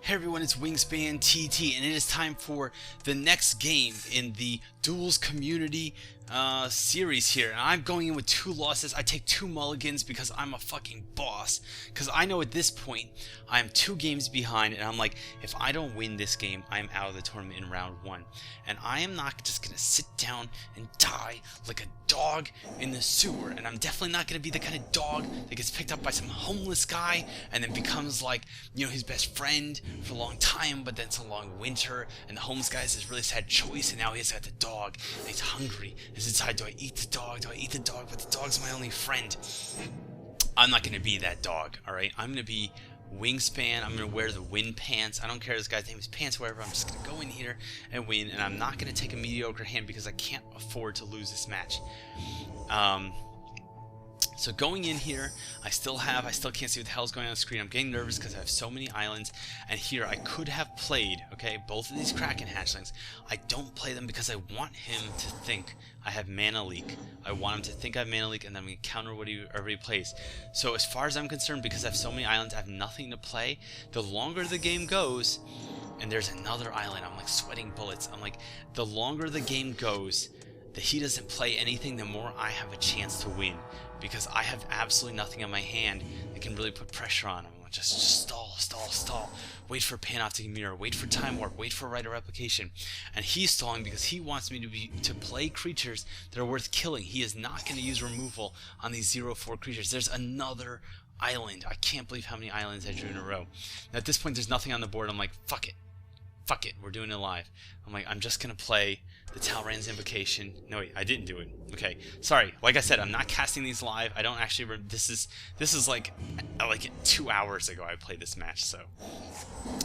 Hey everyone, it's Wingspan TT, and it is time for the next game in the Duels community series here. And I'm going in with 2 losses. I take 2 mulligans because I'm a fucking boss. Because I know at this point, I am 2 games behind, and I'm like, if I don't win this game, I'm out of the tournament in round 1. And I am not just going to sit down and die like a dog in the sewer. And I'm definitely not going to be the kind of dog that gets picked up by some homeless guy and then becomes like, you know, his best friend for a long time, but then it's a long winter, and the homeless guy has this really sad choice, and now he's got the dog, and he's hungry. He's inside, do I eat the dog? Do I eat the dog? But the dog's my only friend. I'm not going to be that dog, alright? I'm going to be Wingspan. I'm going to wear the win pants. I don't care if this guy's name is Pants, whatever. I'm just going to go in here and win, and I'm not going to take a mediocre hand because I can't afford to lose this match. So going in here, I still can't see what the hell's going on the screen. I'm getting nervous because I have so many islands. And here, I could have played, okay, both of these Kraken hatchlings. I don't play them because I want him to think I have mana leak. I want him to think I have mana leak, and then I'm going to counter whatever he plays. So as far as I'm concerned, because I have so many islands, I have nothing to play. The longer the game goes, and there's another island, I'm like sweating bullets. I'm like, the longer the game goes, that he doesn't play anything, the more I have a chance to win. Because I have absolutely nothing in my hand that can really put pressure on him. Just stall. Wait for Panoptic Mirror, wait for Time Warp, wait for Writer Replication. And he's stalling because he wants me to play creatures that are worth killing. He is not going to use removal on these 0/4 creatures. There's another island. I can't believe how many islands I drew in a row. Now at this point there's nothing on the board. I'm like, fuck it, we're doing it live. I'm like, I'm just gonna play the Talrand's Invocation. No wait, I didn't do it. Okay, sorry. Like I said, I'm not casting these live. I don't actually. This is like 2 hours ago I played this match. So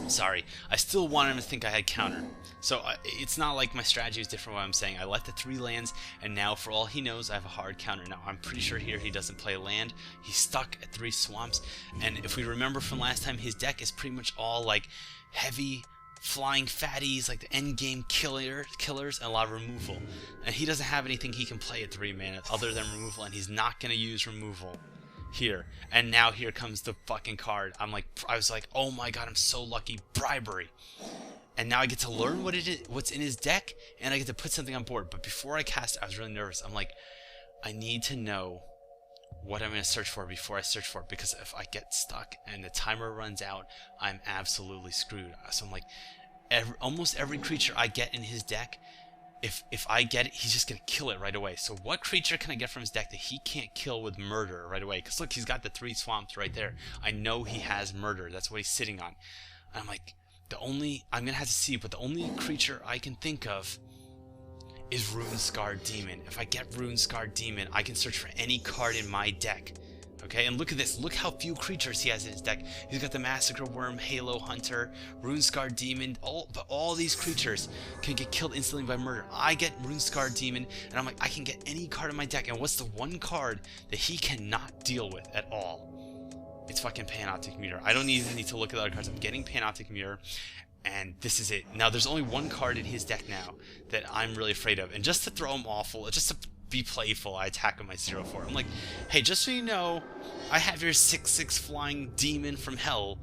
sorry. I still want him to think I had counter. So it's not like my strategy is different. What I'm saying, I let the 3 lands, and now for all he knows, I have a hard counter. Now I'm pretty sure here he doesn't play a land. He's stuck at 3 swamps, and if we remember from last time, his deck is pretty much all like heavy flying fatties, like the end game killers, and a lot of removal. And he doesn't have anything he can play at 3 mana other than removal, and he's not going to use removal here. And now here comes the fucking card. I was like, oh my god, I'm so lucky. Bribery. And now I get to learn what it is, what's in his deck, and I get to put something on board. But before I cast it, I was really nervous. I'm like, I need to know what I'm going to search for before I search for it, because if I get stuck and the timer runs out, I'm absolutely screwed. So I'm like, almost every creature I get in his deck, if I get it, he's just going to kill it right away. So what creature can I get from his deck that he can't kill with murder right away? Because look, he's got the 3 swamps right there. I know he has murder. That's what he's sitting on. And I'm like, I'm going to have to see, but the only creature I can think of is Rune-Scarred Demon. If I get Rune-Scarred Demon, I can search for any card in my deck. Okay, and look at this. Look how few creatures he has in his deck. He's got the Massacre Worm, Halo Hunter, Rune-Scarred Demon. But all these creatures can get killed instantly by murder. I get Rune-Scarred Demon, and I'm like, I can get any card in my deck. And what's the one card that he cannot deal with at all? It's fucking Panoptic Mirror. I don't even need to look at the other cards. I'm getting Panoptic Mirror. And this is it. Now, there's only one card in his deck now that I'm really afraid of. And just to throw him awful, just to be playful, I attack him my 0/4. I'm like, hey, just so you know, I have your 6/6 flying demon from hell,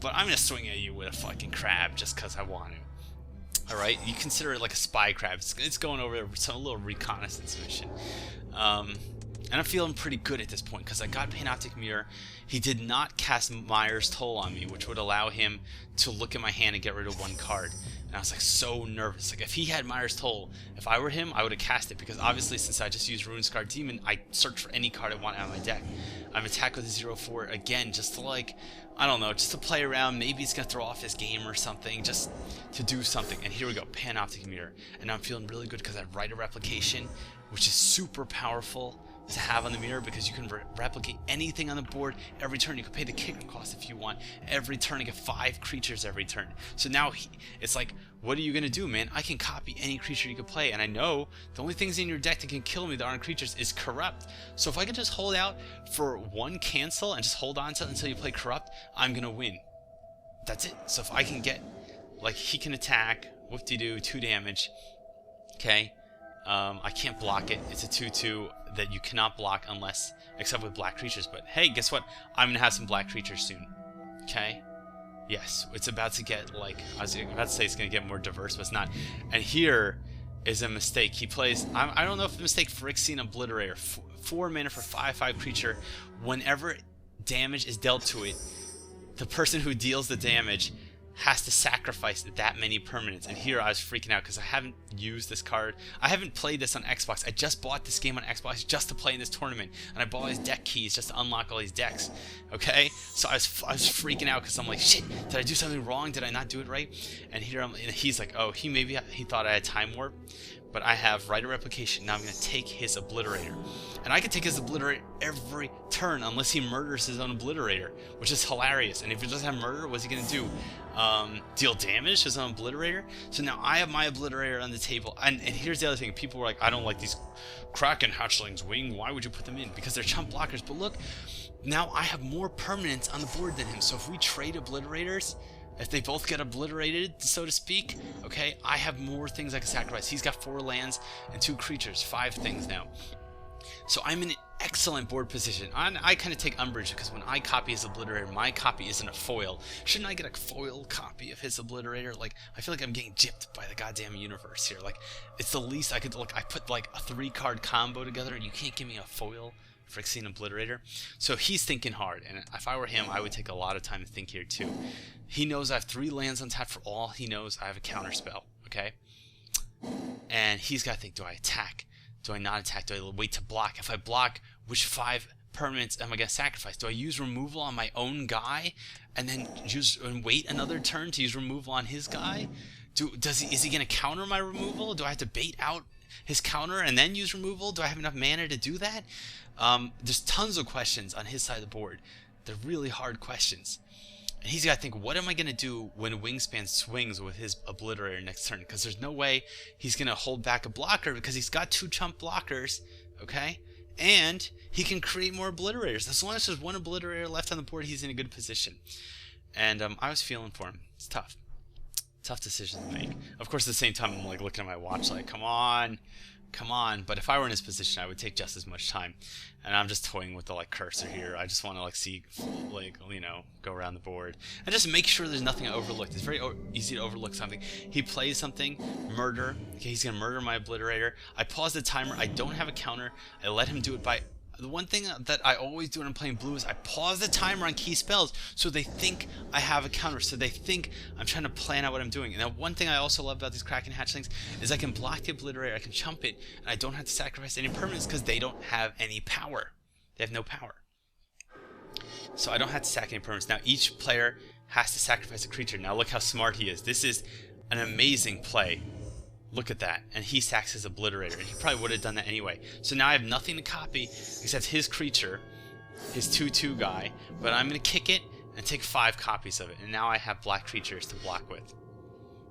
but I'm going to swing at you with a fucking crab just because I want to. Alright? You consider it like a spy crab. It's going over some little reconnaissance mission. And I'm feeling pretty good at this point because I got Panoptic Mirror. He did not cast Myers Toll on me, which would allow him to look at my hand and get rid of 1 card. And I was like so nervous. Like if he had Myers Toll, if I were him, I would have cast it, because obviously since I just used Rune-Scarred Demon, I search for any card I want out of my deck. I'm attacked with a 0/4 again, just to like, I don't know, just to play around. Maybe he's gonna throw off his game or something, just to do something. And here we go, Panoptic Mirror. And now I'm feeling really good because I write a replication, which is super powerful to have on the mirror, because you can replicate anything on the board every turn. You can pay the kicker cost if you want. Every turn you get 5 creatures every turn. So now it's like, what are you gonna do, man? I can copy any creature you can play, and I know the only things in your deck that can kill me that aren't creatures is Corrupt. So if I can just hold out for 1 cancel and just hold on to it until you play Corrupt, I'm gonna win. That's it. So if I can get, like, he can attack, whoop-de-doo, 2 damage, okay? I can't block it. It's a 2/2 that you cannot block except with black creatures. But hey, guess what? I'm gonna have some black creatures soon. Okay? Yes, it's about to get, like, I was about to say it's going to get more diverse, but it's not. And here is a mistake. He plays, I don't know if the mistake, Phyrexian Obliterator. 4 mana for 5/5 creature. Whenever damage is dealt to it, the person who deals the damage has to sacrifice that many permanents. And here I was freaking out because I haven't used this card. I haven't played this on Xbox. I just bought this game on Xbox just to play in this tournament, and I bought his deck keys just to unlock all these decks. Okay, so I was freaking out because I'm like, shit, did I do something wrong? Did I not do it right? And here and he's like, oh, he thought I had Time Warp, but I have Right of Replication. Now I'm going to take his Obliterator. And I can take his Obliterator every turn unless he murders his own Obliterator, which is hilarious. And if he doesn't have murder, what's he going to do? Deal damage to his own Obliterator? So now I have my Obliterator on the table. And here's the other thing. People were like, I don't like these Kraken Hatchlings, Wing. Why would you put them in? Because they're chump blockers. But look, now I have more permanents on the board than him. So if we trade Obliterators, if they both get obliterated, so to speak, okay, I have more things I can sacrifice. He's got 4 lands and 2 creatures, 5 things now. So I'm in an excellent board position. I kind of take umbrage because when I copy his Obliterator, my copy isn't a foil. Shouldn't I get a foil copy of his Obliterator? Like, I feel like I'm getting gypped by the goddamn universe here. Like, it's the least I could, look, I put like a 3-card combo together and you can't give me a foil Phyrexian Obliterator. So he's thinking hard, and if I were him, I would take a lot of time to think here too. He knows I have 3 lands on tap. For all he knows, I have a counter spell, okay? And he's got to think, do I attack? Do I not attack? Do I wait to block? If I block, which 5 permanents am I going to sacrifice? Do I use removal on my own guy and then wait another turn to use removal on his guy? Is he going to counter my removal? Do I have to bait out his counter and then use removal? Do I have enough mana to do that? There's tons of questions on his side of the board. They're really hard questions. And he's got to think, what am I going to do when Wingspan swings with his Obliterator next turn? Because there's no way he's going to hold back a blocker because he's got 2 chump blockers, okay? And he can create more Obliterators. As long as there's 1 Obliterator left on the board, he's in a good position. And I was feeling for him. It's tough. Tough decision to make. Of course, at the same time, I'm like looking at my watch like, come on. But if I were in his position, I would take just as much time. And I'm just toying with the like cursor here. I just want to like see, like, you know, go around the board and just make sure there's nothing overlooked. It's very easy to overlook something. He plays something, murder. Okay, he's gonna murder my Obliterator. I pause the timer. I don't have a counter. I let him do it by. The one thing that I always do when I'm playing blue is I pause the timer on key spells so they think I have a counter, so they think I'm trying to plan out what I'm doing. And now one thing I also love about these Kraken Hatchlings is I can block the Obliterator, I can chump it, and I don't have to sacrifice any permanents because they don't have any power. They have no power. So I don't have to sack any permanents. Now each player has to sacrifice a creature. Now look how smart he is. This is an amazing play. Look at that. And he sacks his Obliterator. And he probably would have done that anyway. So now I have nothing to copy except his creature, his 2/2 guy. But I'm going to kick it and take 5 copies of it. And now I have black creatures to block with.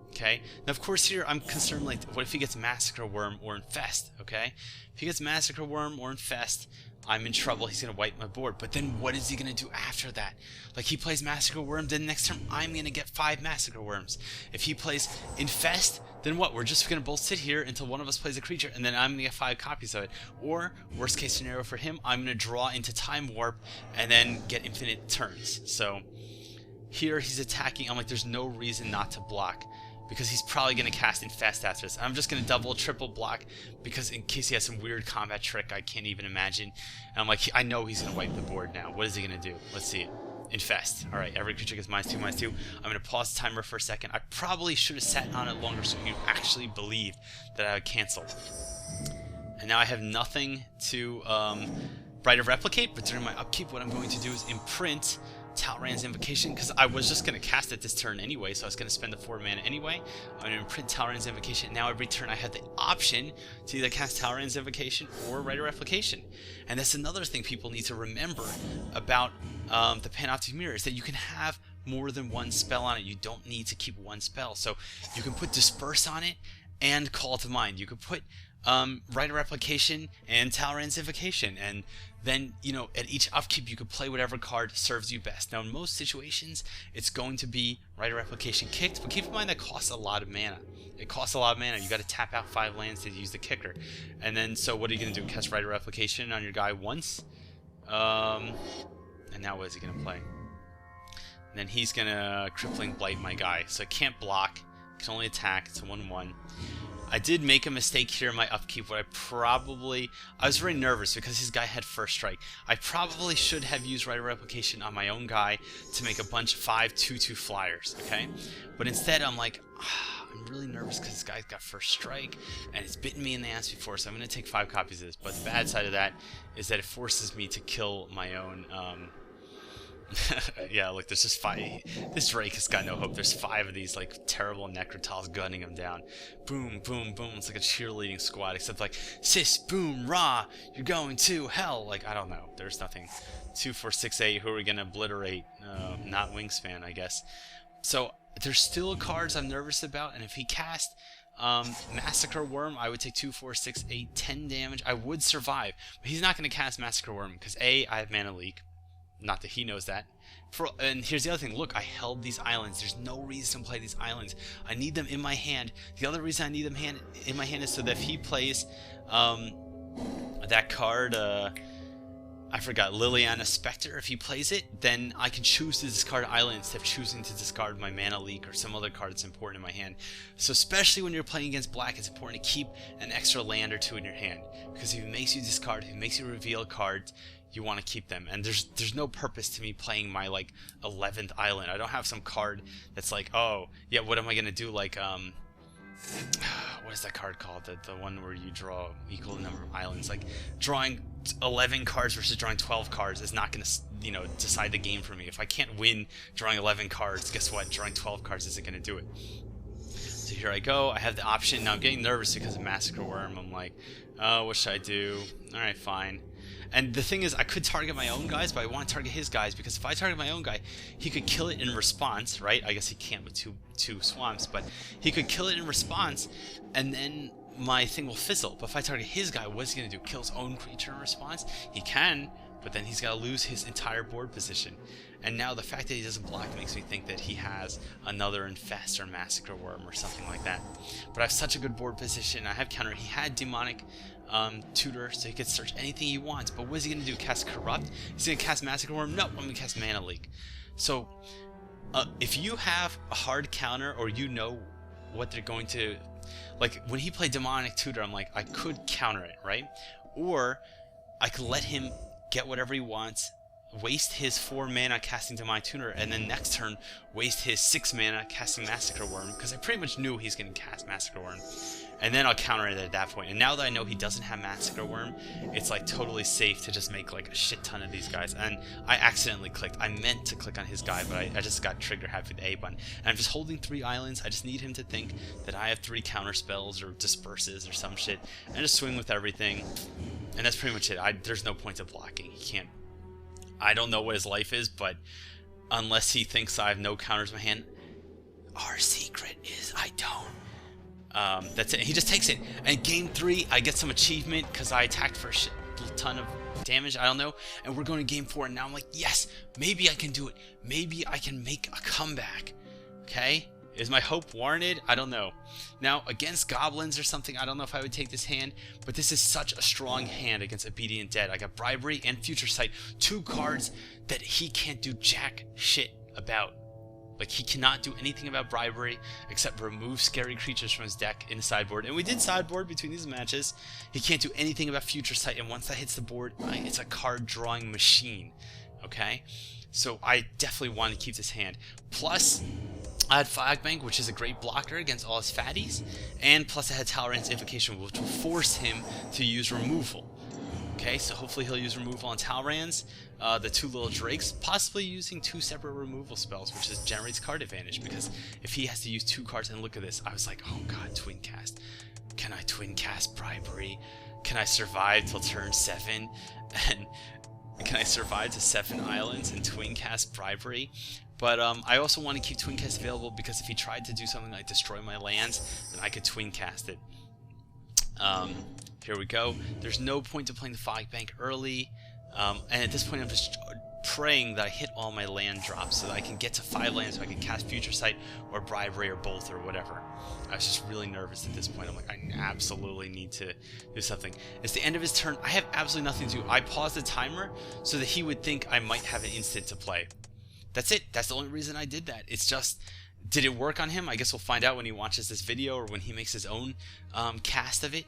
Okay? Now, of course, here I'm concerned, like, what if he gets Massacre Worm or Infest? Okay? If he gets Massacre Worm or Infest, I'm in trouble. He's going to wipe my board. But then what is he going to do after that? Like, he plays Massacre Worm, then next turn I'm going to get 5 Massacre Worms. If he plays Infest, then what? We're just going to both sit here until one of us plays a creature, and then I'm going to get 5 copies of it. Or, worst case scenario for him, I'm going to draw into Time Warp and then get infinite turns. So, here he's attacking. I'm like, there's no reason not to block, because he's probably going to cast Infest after this. I'm just going to double, triple block, because in case he has some weird combat trick I can't even imagine. And I'm like, I know he's going to wipe the board now. What is he going to do? Let's see it. Infest. Alright, every creature gets -2/-2. I'm going to pause the timer for a second. I probably should have sat on it longer so you actually believed that I would cancel. And now I have nothing to Right of Replicate, but during my upkeep, what I'm going to do is imprint Talrand's Invocation, because I was just going to cast it this turn anyway, so I was going to spend the 4 mana anyway. I'm going to imprint Talrand's Invocation. Now every turn I have the option to either cast Talrand's Invocation or Right of Replication. And that's another thing people need to remember about the Panoptic Mirror, is that you can have more than 1 spell on it. You don't need to keep 1 spell. So you can put Disperse on it and Call to Mind. You could put Right of Replication and Talrand's Invocation, and then, you know, at each upkeep you could play whatever card serves you best. Now in most situations it's going to be Right of Replication kicked, but keep in mind that costs a lot of mana. It costs a lot of mana. You got to tap out 5 lands to use the kicker. And then, so what are you going to do? Cast Right of Replication on your guy once? And now what is he going to play? And then he's gonna crippling blight my guy. So I can't block, can only attack. It's a 1/1. I did make a mistake here in my upkeep where I was very nervous because his guy had first strike. I probably should have used right replication on my own guy to make a bunch of 5/2/2 flyers, okay? But instead I'm like, I'm really nervous because this guy's got first strike and it's bitten me in the ass before, so I'm going to take 5 copies of this. But the bad side of that is that it forces me to kill my own... yeah, look, there's just 5. This Drake has got no hope. There's 5 of these, like, terrible Necrotals gunning him down. Boom, boom, boom. It's like a cheerleading squad, except like, sis, boom, rah, you're going to hell. Like, I don't know. There's nothing. 2, 4, 6, 8. Who are we going to obliterate? Not Wingspan, I guess. So, there's still cards I'm nervous about, and if he cast Massacre Worm, I would take 2, 4, 6, 8, 10 damage. I would survive, but he's not going to cast Massacre Worm, because A, I have mana leak. Not that he knows that. And here's the other thing. Look, I held these islands. There's no reason to play these islands. I need them in my hand. The other reason I need them in my hand is so that if he plays that card, I forgot, Liliana Spectre, if he plays it, then I can choose to discard island instead of choosing to discard my mana leak or some other card that's important in my hand. So especially when you're playing against black, it's important to keep an extra land or 2 in your hand. Because if it makes you discard, if it makes you reveal cards, you want to keep them. And there's no purpose to me playing my, like, 11th island. I don't have some card that's like, oh, yeah, what am I going to do? Like, what is that card called? The one where you draw equal number of islands. Like, drawing 11 cards versus drawing 12 cards is not going to, you know, decide the game for me. If I can't win drawing 11 cards, guess what? Drawing 12 cards isn't going to do it. So here I go. I have the option. Now I'm getting nervous because of Massacre Worm. I'm like, oh, what should I do? Alright, fine. And the thing is, I could target my own guys, but I want to target his guys, because if I target my own guy, he could kill it in response, right? I guess he can't with two swamps, but he could kill it in response, and then my thing will fizzle. But if I target his guy, what's he going to do? Kill his own creature in response? He can, but then he's got to lose his entire board position. And now the fact that he doesn't block makes me think that he has another Infest or Massacre Worm or something like that. But I have such a good board position. I have counter. He had Demonic Tutor, so he could search anything he wants. But what is he going to do? Cast Corrupt? He's going to cast Massacre Worm? No, I'm going to cast Mana Leak. So if you have a hard counter, or you know what they're going to... Like, when he played Demonic Tutor, I'm like, I could counter it, right? Or I could let him get whatever he wants, waste his 4 mana casting Demonic Tutor, and then next turn waste his 6 mana casting Massacre Worm, because I pretty much knew he's going to cast Massacre Worm. And then I'll counter it at that point. And now that I know he doesn't have Massacre Worm, it's like totally safe to just make like a shit ton of these guys. And I accidentally clicked. I meant to click on his guy, but I just got trigger happy with the A button. And I'm just holding 3 islands. I just need him to think that I have 3 counter spells or disperses or some shit, and just swing with everything. And that's pretty much it. There's no point of blocking. He can't. I don't know what his life is, but unless he thinks I have no counters in my hand, our secret is I don't. That's it. He just takes it. And game 3, I get some achievement because I attacked for a ton of damage. I don't know. And we're going to game 4, and now I'm like, yes, maybe I can do it. Maybe I can make a comeback. Okay? Is my hope warranted? I don't know. Now, against goblins or something, I don't know if I would take this hand, but this is such a strong hand against Obedient Dead. I got Bribery and Future Sight, 2 cards that he can't do jack shit about. Like, he cannot do anything about Bribery except remove scary creatures from his deck in the sideboard. And we did sideboard between these matches. He can't do anything about Future Sight, and once that hits the board, it's a card drawing machine. Okay? So I definitely want to keep this hand. Plus, I had Flagbank, which is a great blocker against all his fatties, and plus I had Talrand's Invocation, which will force him to use removal. Okay, so hopefully he'll use removal on Talrand's, the 2 little drakes, possibly using 2 separate removal spells, which just generates card advantage, because if he has to use 2 cards, and look at this, I was like, oh god, twin cast. Can I twin cast Bribery? Can I survive till turn 7? And can I survive to 7 islands and twin cast Bribery? But I also want to keep twin cast available, because if he tried to do something like destroy my lands, then I could twin cast it. Here we go. There's no point to playing the Fog Bank early, and at this point I'm just praying that I hit all my land drops so that I can get to 5 lands so I can cast Future Sight or Bribery or both or whatever. I was just really nervous at this point. I'm like, I absolutely need to do something. It's the end of his turn. I have absolutely nothing to do. I paused the timer so that he would think I might have an instant to play. That's it. That's the only reason I did that. It's just, did it work on him? I guess we'll find out when he watches this video or when he makes his own cast of it.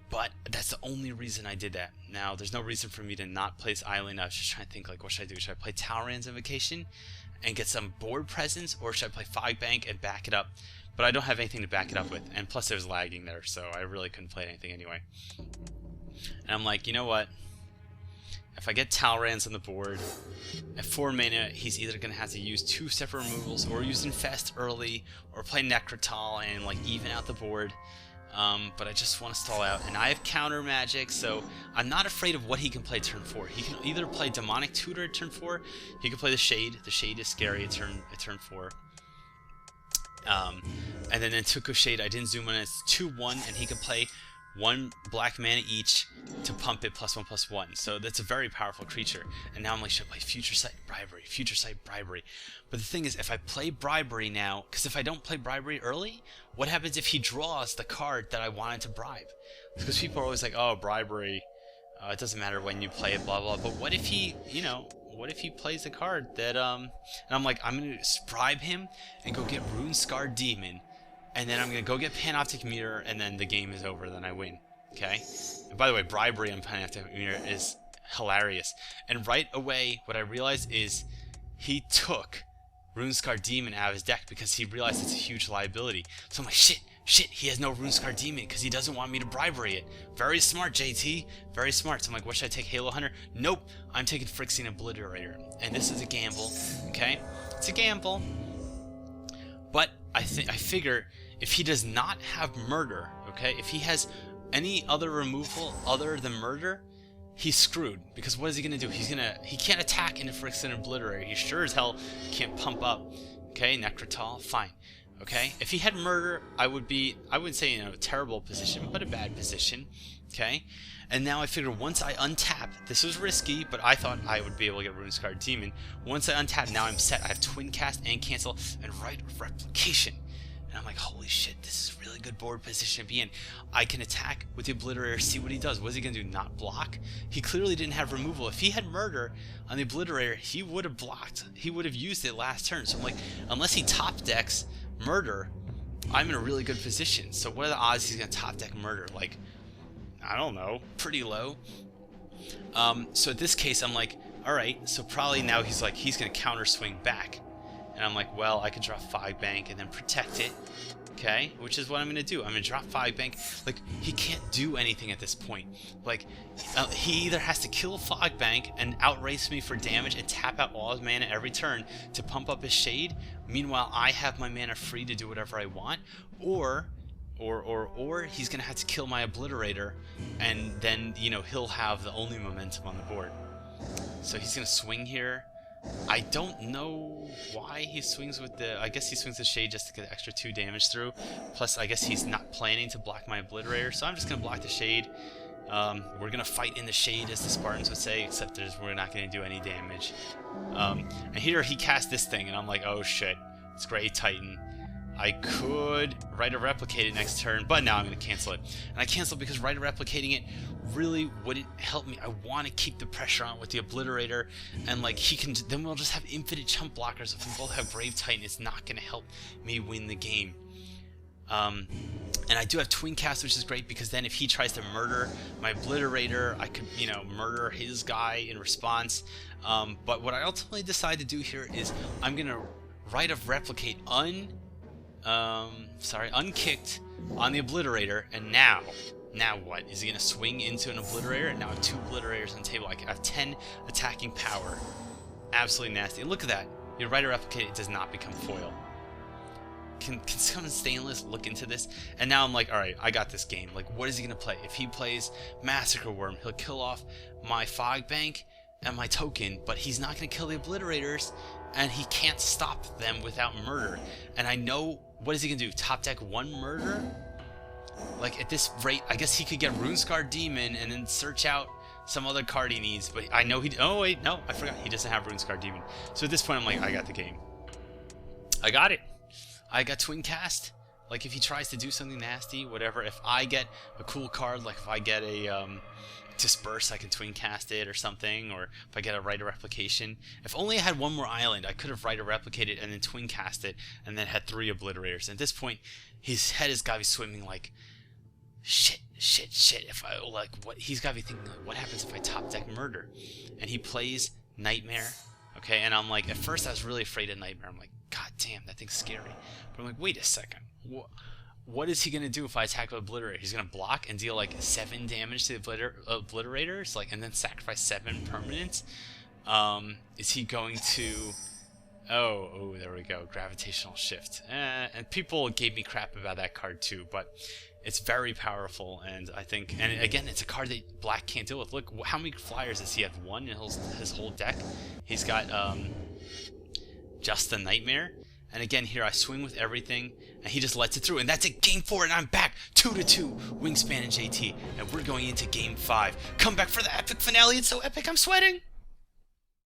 But that's the only reason I did that. Now, there's no reason for me to not play this island. I was just trying to think, like, what should I do? Should I play Talrand's Invocation and get some board presence, or should I play Fog Bank and back it up? But I don't have anything to back it up with, and plus there's lagging there, so I really couldn't play anything anyway. And I'm like, you know what? If I get Talrand's on the board, at 4 mana, he's either going to have to use 2 separate removals, or use Infest early, or play Necrotal and, like, even out the board. But I just want to stall out, and I have counter magic, so I'm not afraid of what he can play turn 4. He can either play Demonic Tutor at turn 4, he can play the Shade. The Shade is scary at turn 4. And then in Tuku Shade, I didn't zoom on it. It's 2/1, and he can play 1 black mana each to pump it +1/+1. So that's a very powerful creature. And now I'm like, should I play Future Sight, Bribery, Future Sight, Bribery? But the thing is, if I play Bribery now, because if I don't play Bribery early, what happens if he draws the card that I wanted to bribe? Because people are always like, oh, Bribery, it doesn't matter when you play it, blah, blah. But what if he, you know, what if he plays a card that, and I'm like, I'm going to bribe him and go get Runescarred Demon, and then I'm going to go get Panoptic Meter, and then the game is over, then I win, okay? And by the way, Bribery on Panoptic Meter is hilarious. And right away, what I realized is he took Runescarred Demon out of his deck because he realized it's a huge liability. So I'm like, shit, he has no Runescarred Demon because he doesn't want me to Bribery it. Very smart, JT, very smart. So I'm like, what should I take, Halo Hunter? Nope, I'm taking Phyrexian Obliterator. And this is a gamble, okay? It's a gamble. But I figure if he does not have Murder, okay, if he has any other removal other than Murder, he's screwed. Because what is he gonna do? He can't attack into Phyrexian Obliterator. He sure as hell can't pump up. Okay, Necrotal, fine. Okay, if he had Murder, I wouldn't say in a terrible position, but a bad position. Okay, and now I figure once I untap, this was risky, but I thought I would be able to get Runescarred Demon. Once I untap, now I'm set. I have Twin Cast and Cancel and Rite of Replication. And I'm like, holy shit, this is really good board position to be in. I can attack with the Obliterator, see what he does. What is he going to do, not block? He clearly didn't have removal. If he had Murder on the Obliterator, he would have blocked. He would have used it last turn. So I'm like, unless he top decks Murder, I'm in a really good position. So what are the odds he's going to top deck Murder? Like, I don't know, pretty low. So in this case, I'm like, alright, so probably now he's going to counter swing back. And I'm like, well, I can drop Fog Bank and then protect it, okay? Which is what I'm going to do. I'm going to drop Fog Bank. Like, he can't do anything at this point. Like, he either has to kill Fog Bank and outrace me for damage and tap out all his mana every turn to pump up his Shade. Meanwhile, I have my mana free to do whatever I want. Or he's going to have to kill my Obliterator, and then, you know, he'll have the only momentum on the board. So he's going to swing here. I don't know why he swings with the... I guess he swings the Shade just to get extra 2 damage through. Plus, I guess he's not planning to block my Obliterator, so I'm just going to block the Shade. We're going to fight in the Shade, as the Spartans would say, except we're not going to do any damage. And here he cast this thing, and I'm like, oh shit, it's Grey Titan. I could Rite of Replicate it next turn, but now I'm going to cancel it. And I cancel because Rite of Replicating it really wouldn't help me. I want to keep the pressure on with the Obliterator, and like he can, then we'll just have infinite chump blockers. If we both have Grave Titan, it's not going to help me win the game. And I do have Twin Cast, which is great because then if he tries to murder my Obliterator, I could, you know, murder his guy in response. But what I ultimately decide to do here is I'm going to Rite of Replicate unkicked on the Obliterator, and now what? Is he going to swing into an Obliterator? And now I have 2 Obliterators on the table. I have 10 attacking power. Absolutely nasty. And look at that. Your Rite of Replicate, it does not become foil. Can someone Stainless look into this? And now I'm like, alright, I got this game. Like, what is he going to play? If he plays Massacre Worm, he'll kill off my Fog Bank and my token, but he's not going to kill the Obliterators, and he can't stop them without Murder. And I know, what is he going to do? Top deck 1 Murder? Like, at this rate, I guess he could get Runescarred Demon and then search out some other card he needs, but I know oh wait, no, I forgot, he doesn't have Runescarred Demon. So at this point, I'm like, I got the game. I got it. I got Twin Cast. Like, if he tries to do something nasty, whatever, if I get a cool card, like if I get a disperse, I can twin cast it or something, or if I get a Writer Replication. If only I had one more island, I could have Writer Replicated and then twin cast it, and then had 3 obliterators. At this point, his head has got to be swimming like, shit. If I what he's got to be thinking, like, what happens if I top deck Murder? And he plays Nightmare. Okay, and I'm like, at first I was really afraid of Nightmare. I'm like, god damn, that thing's scary. But I'm like, wait a second. What is he going to do if I attack with Obliterator? He's going to block and deal like 7 damage to the Obliterators, like, and then sacrifice 7 permanents? Is he going to... Oh, there we go. Gravitational Shift. And people gave me crap about that card too, but it's very powerful, and I think... And again, it's a card that black can't deal with. Look, how many flyers does he have? 1 in his whole deck? He's got just the Nightmare. And again, here I swing with everything, and he just lets it through. And that's it, Game 4, and I'm back 2-2, Wingspan and JT. And we're going into Game 5. Come back for the epic finale. It's so epic, I'm sweating!